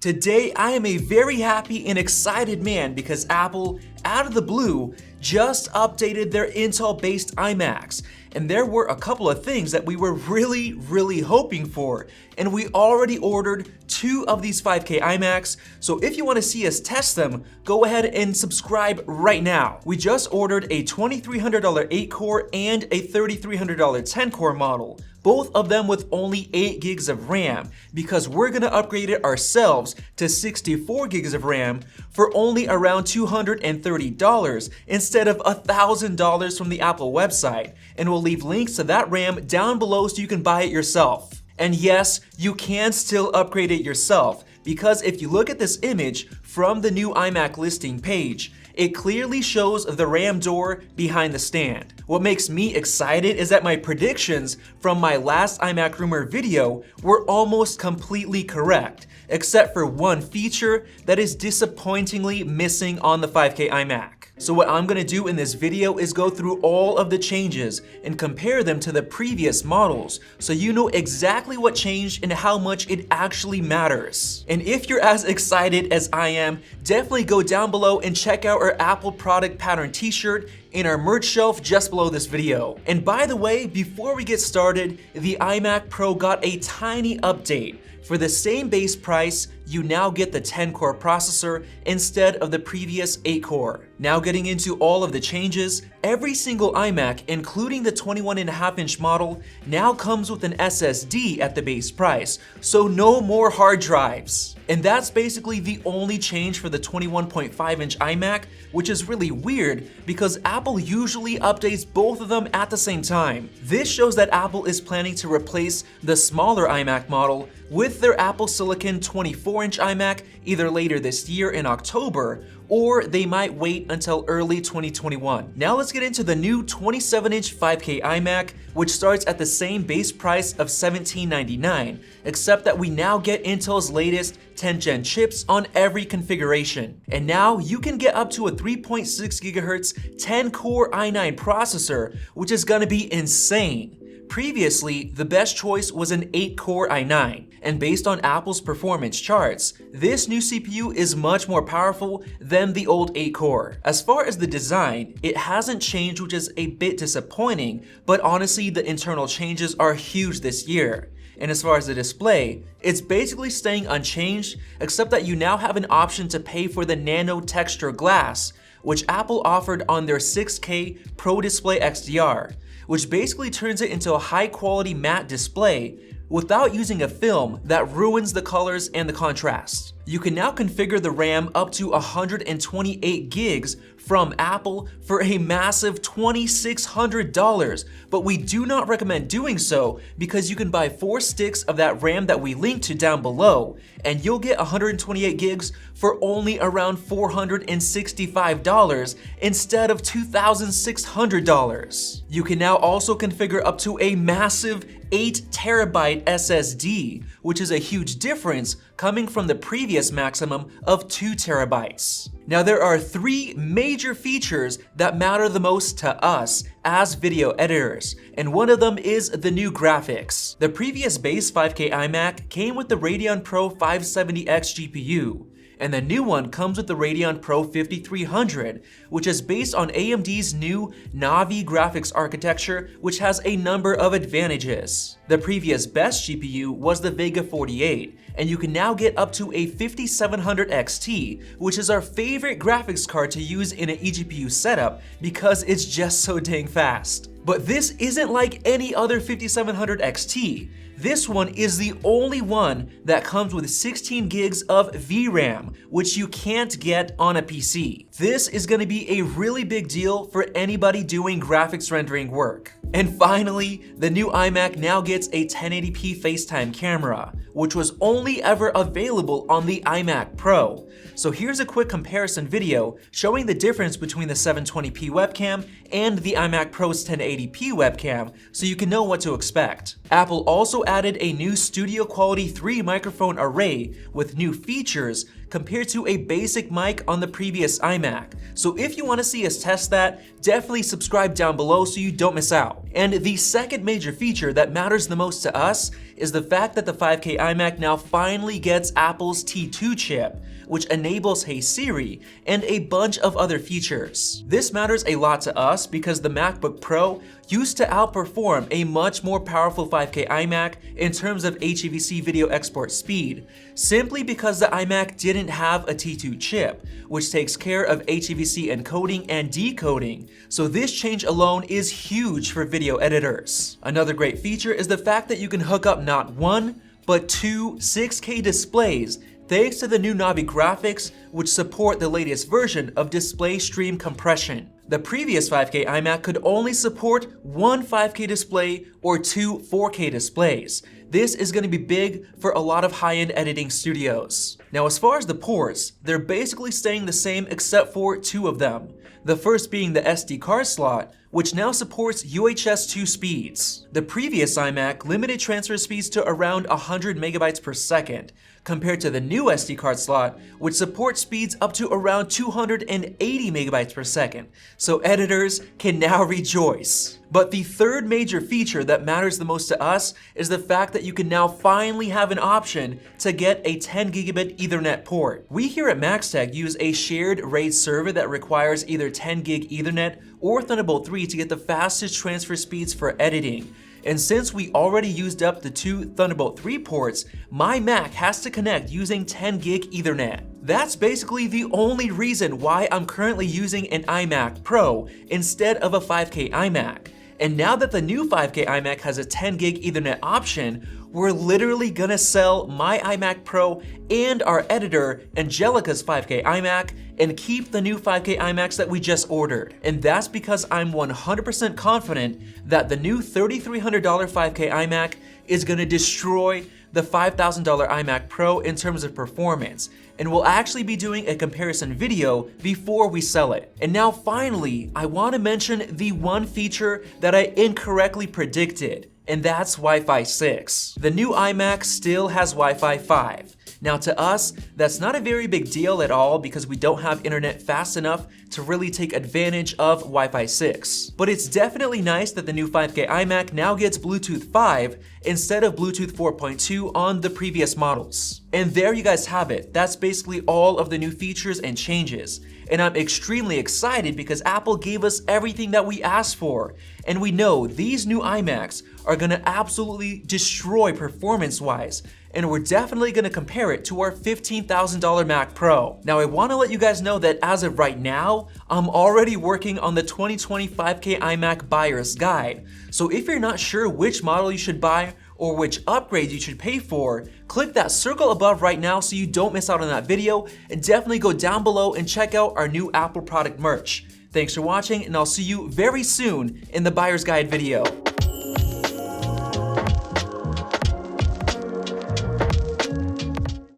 Today, I am a very happy and excited man because Apple, out of the blue, just updated their Intel-based iMacs. And there were a couple of things that we were really hoping for. And we already ordered 2 of these 5K iMacs, so if you want to see us test them, go ahead and subscribe right now. We just ordered a $2,300 8-core and a $3,300 10-core model. Both of them with only 8 gigs of RAM, because we're gonna upgrade it ourselves to 64 gigs of RAM for only around $230 instead of $1,000 from the Apple website. And we'll leave links to that RAM down below so you can buy it yourself. And yes, you can still upgrade it yourself, because if you look at this image from the new iMac listing page, it clearly shows the RAM door behind the stand. What makes me excited is that my predictions from my last iMac rumor video were almost completely correct, except for one feature that is disappointingly missing on the 5K iMac. So what I'm gonna do in this video is go through all of the changes and compare them to the previous models, so you know exactly what changed and how much it actually matters. And if you're as excited as I am, definitely go down below and check out our Apple product pattern t-shirt in our merch shelf just below this video. And by the way, before we get started, the iMac Pro got a tiny update. For the same base price, you now get the 10-core processor instead of the previous 8-core. Now getting into all of the changes, every single iMac, including the 21.5-inch model, now comes with an SSD at the base price, so no more hard drives. And that's basically the only change for the 21.5-inch iMac, which is really weird because Apple usually updates both of them at the same time. This shows that Apple is planning to replace the smaller iMac model with their Apple Silicon 24-inch iMac either later this year in October, or they might wait until early 2021. Now let's get into the new 27-inch 5K iMac, which starts at the same base price of $1799, except that we now get Intel's latest 10th gen chips on every configuration. And now you can get up to a 3.6 GHz 10-core i9 processor, which is gonna be insane. Previously, the best choice was an 8-core i9, and based on Apple's performance charts, this new CPU is much more powerful than the old 8-core. As far as the design, it hasn't changed, which is a bit disappointing, but honestly, the internal changes are huge this year. And as far as the display, it's basically staying unchanged, except that you now have an option to pay for the nano texture glass, which Apple offered on their 6K Pro Display XDR, which basically turns it into a high-quality matte display without using a film that ruins the colors and the contrast. You can now configure the RAM up to 128 gigs from Apple for a massive $2,600, but we do not recommend doing so because you can buy 4 sticks of that RAM that we linked to down below, and you'll get 128 gigs for only around $465 instead of $2,600. You can now also configure up to a massive 8TB SSD, which is a huge difference coming from the previous maximum of 2 TB. Now there are 3 major features that matter the most to us as video editors, and one of them is the new graphics. The previous base 5K iMac came with the Radeon Pro 570X GPU, and the new one comes with the Radeon Pro 5300, which is based on AMD's new Navi graphics architecture, which has a number of advantages. The previous best GPU was the Vega 48, and you can now get up to a 5700 XT, which is our favorite graphics card to use in an eGPU setup because it's just so dang fast. But this isn't like any other 5700 XT. This one is the only one that comes with 16 gigs of VRAM, which you can't get on a PC. This is going to be a really big deal for anybody doing graphics rendering work. And finally, the new iMac now gets a 1080p FaceTime camera, which was only ever available on the iMac Pro. So here's a quick comparison video showing the difference between the 720p webcam and the iMac Pro's 1080p webcam, so you can know what to expect. Apple also added a new Studio Quality 3 microphone array with new features compared to a basic mic on the previous iMac. So if you want to see us test that, definitely subscribe down below so you don't miss out. And the second major feature that matters the most to us is the fact that the 5K iMac now finally gets Apple's T2 chip, which enables Hey Siri and a bunch of other features. This matters a lot to us because the MacBook Pro used to outperform a much more powerful 5K iMac in terms of HEVC video export speed, simply because the iMac didn't have a T2 chip, which takes care of HEVC encoding and decoding, so this change alone is huge for video editors. Another great feature is the fact that you can hook up not one, but two 6K displays thanks to the new Navi graphics, which support the latest version of display stream compression. The previous 5K iMac could only support one 5K display or two 4K displays. This is going to be big for a lot of high-end editing studios. Now, as far as the ports, they're basically staying the same except for two of them. The first being the SD card slot, which now supports UHS 2 speeds. The previous iMac limited transfer speeds to around 100 megabytes per second, compared to the new SD card slot, which supports speeds up to around 280 megabytes per second. So editors can now rejoice. But the third major feature that matters the most to us is the fact that you can now finally have an option to get a 10 gigabit Ethernet port. We here at MaxTech use a shared RAID server that requires either 10 gig Ethernet or Thunderbolt 3 to get the fastest transfer speeds for editing. And since we already used up the two Thunderbolt 3 ports, my Mac has to connect using 10 gig Ethernet. That's basically the only reason why I'm currently using an iMac Pro instead of a 5K iMac. And now that the new 5K iMac has a 10 gig Ethernet option, we're literally gonna sell my iMac Pro and our editor, Angelica's 5K iMac, and keep the new 5K iMacs that we just ordered. And that's because I'm 100% confident that the new $3,300 5K iMac is gonna destroy the $5,000 iMac Pro in terms of performance, and we'll actually be doing a comparison video before we sell it. And now finally, I want to mention the one feature that I incorrectly predicted, and that's Wi-Fi 6. The new iMac still has Wi-Fi 5. Now to us, that's not a very big deal at all because we don't have internet fast enough to really take advantage of Wi-Fi 6. But it's definitely nice that the new 5K iMac now gets Bluetooth 5 instead of Bluetooth 4.2 on the previous models. And there you guys have it. That's basically all of the new features and changes. And I'm extremely excited because Apple gave us everything that we asked for. And we know these new iMacs are gonna absolutely destroy performance-wise. And we're definitely gonna compare it to our $15,000 Mac Pro. Now I wanna let you guys know that as of right now, I'm already working on the 2020 5K iMac buyer's guide. So if you're not sure which model you should buy or which upgrades you should pay for, click that circle above right now so you don't miss out on that video, and definitely go down below and check out our new Apple product merch. Thanks for watching, and I'll see you very soon in the buyer's guide video.